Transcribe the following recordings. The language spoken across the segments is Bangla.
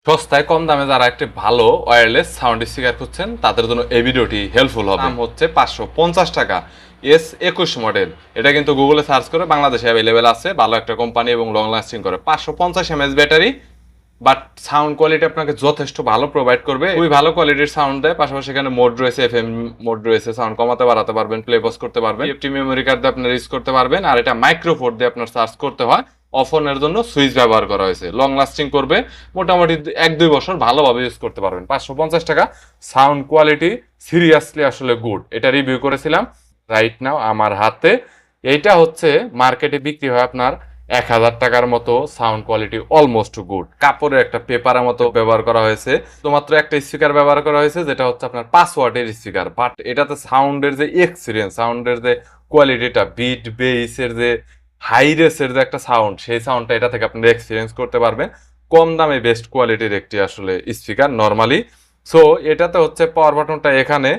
সস্তায় কম দামে যারা একটি ভালো ওয়্যারলেস সাউন্ড স্পিকার খুঁজছেন তাদের জন্য এই ভিডিওটি হেল্পফুল হবে। দাম হচ্ছে 550 টাকা, S21 মডেল। এটা কিন্তু গুগলে সার্চ করে বাংলাদেশে অ্যাভেলেবেল আছে। ভালো একটা কোম্পানি এবং লং লাস্টিং করে। 550 mAh battery, but sound quality আপনাকে যথেষ্ট ভালো প্রোভাইড করবে। খুবই ভালো কোয়ালিটির সাউন্ড দেয়। পাশাপাশি এখানে মোড রয়েছে, FM মোড রয়েছে, সাউন্ড কমাতে বাড়াতে পারবেন, প্লে পজ করতে পারবেন, TFT মেমোরি কার্ড দিয়ে আপনার ইউজ করতে পারবেন। আর এটা মাইক্রোফোন দিয়ে আপনার সার্চ করতে হয়। অফনের জন্য সুইচ ব্যবহার করা হয়েছে। লং লাস্টিং করবে, মোটামুটি 1-2 বছর ভালোভাবে ইউজ করতে পারবেন। 550 টাকা, সাউন্ড কোয়ালিটি সিরিয়াসলি আসলে গুড। এটা রিভিউ করেছিলাম রাইট নাও আমার হাতে। এইটা হচ্ছে মার্কেটে বিক্রি হয় আপনার 1000 টাকার মতো। Sound quality almost good. কাপড়ের একটা পেপারের মতো ব্যবহার করা হয়েছে। শুধুমাত্র একটা স্পিকার ব্যবহার করা হয়েছে, যেটা হচ্ছে আপনার 5 ওয়াটের স্পিকার। বাট এটাতে সাউন্ডের যে এক্সপিরিয়েন্স, সাউন্ডের যে কোয়ালিটিটা, বিট বেসের যে হাই রেসের যে একটা সাউন্ড, সেই সাউন্ডটা এটা থেকে আপনি এক্সপিরিয়েন্স করতে পারবেন। কম দামে বেস্ট কোয়ালিটির একটি আসলে স্পিকার নরমালি। সো এটাতে হচ্ছে পাওয়ার বাটনটা এখানে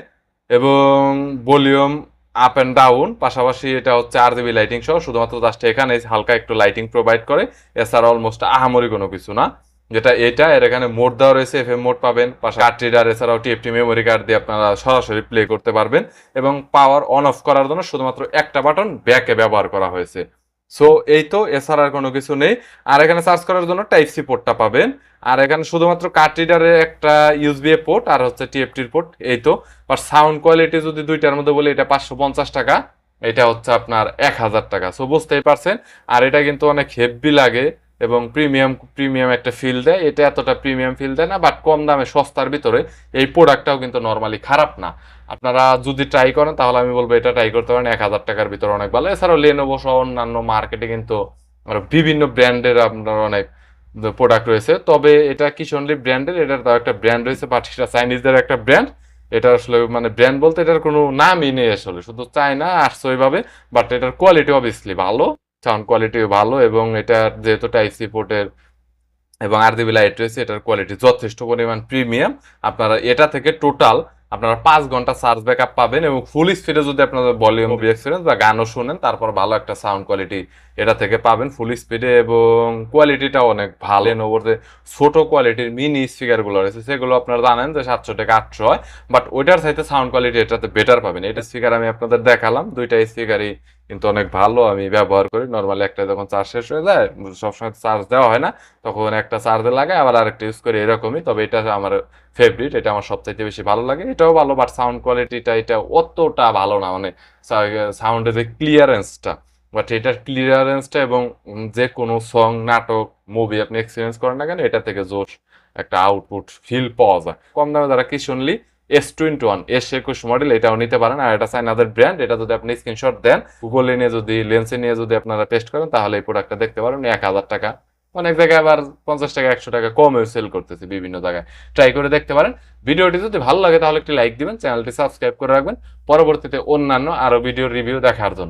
এবং ভলিউম আপ এন্ড ডাউন। পাশাপাশি এটা হচ্ছে RGB লাইটিং সহ, শুধুমাত্র জাস্ট এখানে হালকা একটু লাইটিং প্রোভাইড করে। এছাড়া অলমোস্ট আহামরি কোনো কিছু না। যেটা এটা এর এখানে মোড দেওয়া রয়েছে, FM মোড পাবেন, পাশে কার্ড রিডার, এছাড়াও TFT মেমোরি কার্ড দিয়ে আপনারা সরাসরি প্লে করতে পারবেন। এবং পাওয়ার অন অফ করার জন্য শুধুমাত্র একটা বাটন ব্যাকে ব্যবহার করা হয়েছে। সো এই তো, এছাড়া আর কোনো কিছু নেই। আর এখানে সার্চ করার জন্য টাইপ সি পোর্টটা পাবেন। আর এখানে শুধুমাত্র কার্ড রিডারের একটা USB পোর্ট আর হচ্ছে TFTর পোর্ট, এই তো। বাট সাউন্ড কোয়ালিটি যদি দুইটার মধ্যে বলি, এটা 550 টাকা, এটা হচ্ছে আপনার 1000 টাকা। সো বুঝতেই পারছেন। আর এটা কিন্তু অনেক হেভি লাগে এবং প্রিমিয়াম প্রিমিয়াম একটা ফিল দেয়। এটা এতটা প্রিমিয়াম ফিল দেয় না, বাট কম দামে সস্তার ভিতরে এই প্রোডাক্টটাও কিন্তু নর্মালি খারাপ না। আপনারা যদি ট্রাই করেন তাহলে আমি বলবো এটা ট্রাই করতে পারেন। 1000 টাকার ভিতরে অনেক ভালো। এছাড়াও লেনোভো সহ অন্যান্য মার্কেটে কিন্তু বিভিন্ন ব্র্যান্ডের আপনার অনেক প্রোডাক্ট রয়েছে। তবে এটা কিশনলি ব্র্যান্ডের, এটার তাও একটা ব্র্যান্ড রয়েছে, বাট সেটা চাইনিজদের একটা ব্র্যান্ড। এটা আসলে মানে ব্র্যান্ড বলতে এটার কোনো নামই নেই আসলে, শুধু চায়না আসছে ওইভাবে। বাট এটার কোয়ালিটি অবভিয়াসলি ভালো, সাউন্ড কোয়ালিটি ভালো। এবং এটার যেহেতু টাইপ সি পোর্টের এবং RGB লাইট রয়েছে, এটার কোয়ালিটি যথেষ্ট পরিমাণ প্রিমিয়াম। আপনারা এটা থেকে টোটাল আপনারা 5 ঘন্টা চার্জ ব্যাকআপ পাবেন। এবং ফুল স্পিডে যদি আপনাদের ভলিউম এক্সপিরিয়েন্স বা গানও শুনেন, তারপর ভালো একটা সাউন্ড কোয়ালিটি এটা থেকে পাবেন ফুল স্পিডে। এবং কোয়ালিটিটা অনেক ভালো। Lenovoর যে ছোট কোয়ালিটির মিনি স্পিকারগুলো রয়েছে, সেগুলো আপনারা জানেন যে 700 থেকে 800 হয়। বাট ওইটার চাইতে সাউন্ড কোয়ালিটি এটাতে বেটার পাবেন। এটা স্পিকার আমি আপনাদের দেখালাম, দুইটা স্পিকারই কিন্তু অনেক ভালো। আমি ব্যবহার করি নর্মালি। একটা যখন চার্জ শেষ হয়ে যায়, সবসময় চার্জ দেওয়া হয় না, তখন একটা চার্জে লাগাই, আবার আরেকটা ইউজ করি, এরকমই। তবে এটা আমার ফেভারিট, এটা আমার সবচাইতে বেশি ভালো লাগে। এটাও ভালো, বাট সাউন্ড কোয়ালিটিটা এটা অতটা ভালো না। মানে সাউন্ডের যে ক্লিয়ারেন্সটা, বাট এটার ক্লিয়ারেন্সটা এবং যে কোনো সং, নাটক, মুভি আপনি এক্সপিরিয়েন্স করেন না কেন, এটা থেকে জোশ একটা আউটপুট ফিল পাওয়া যায়। কম দামে যারা কি শুনলি, S21 S21 মডেল, এটাও নিতে পারেন। আর এটা চাইনাদের ব্র্যান্ড। এটা যদি আপনি স্ক্রিনশট দেন, গুগলে নিয়ে যদি লেন্সে নিয়ে যদি আপনারা টেস্ট করেন, তাহলে এই প্রোডাক্টটা দেখতে পারেন 1000 টাকা। অনেক জায়গায় আবার 50 টাকা 100 টাকা কমে সেল করতেছে বিভিন্ন জায়গায়। ট্রাই করে দেখতে পারেন। ভিডিওটি যদি ভালো লাগে তাহলে একটি লাইক দিবেন, চ্যানেলটি সাবস্ক্রাইব করে রাখবেন পরবর্তীতে অন্যান্য আরো ভিডিও রিভিউ দেখার জন্য।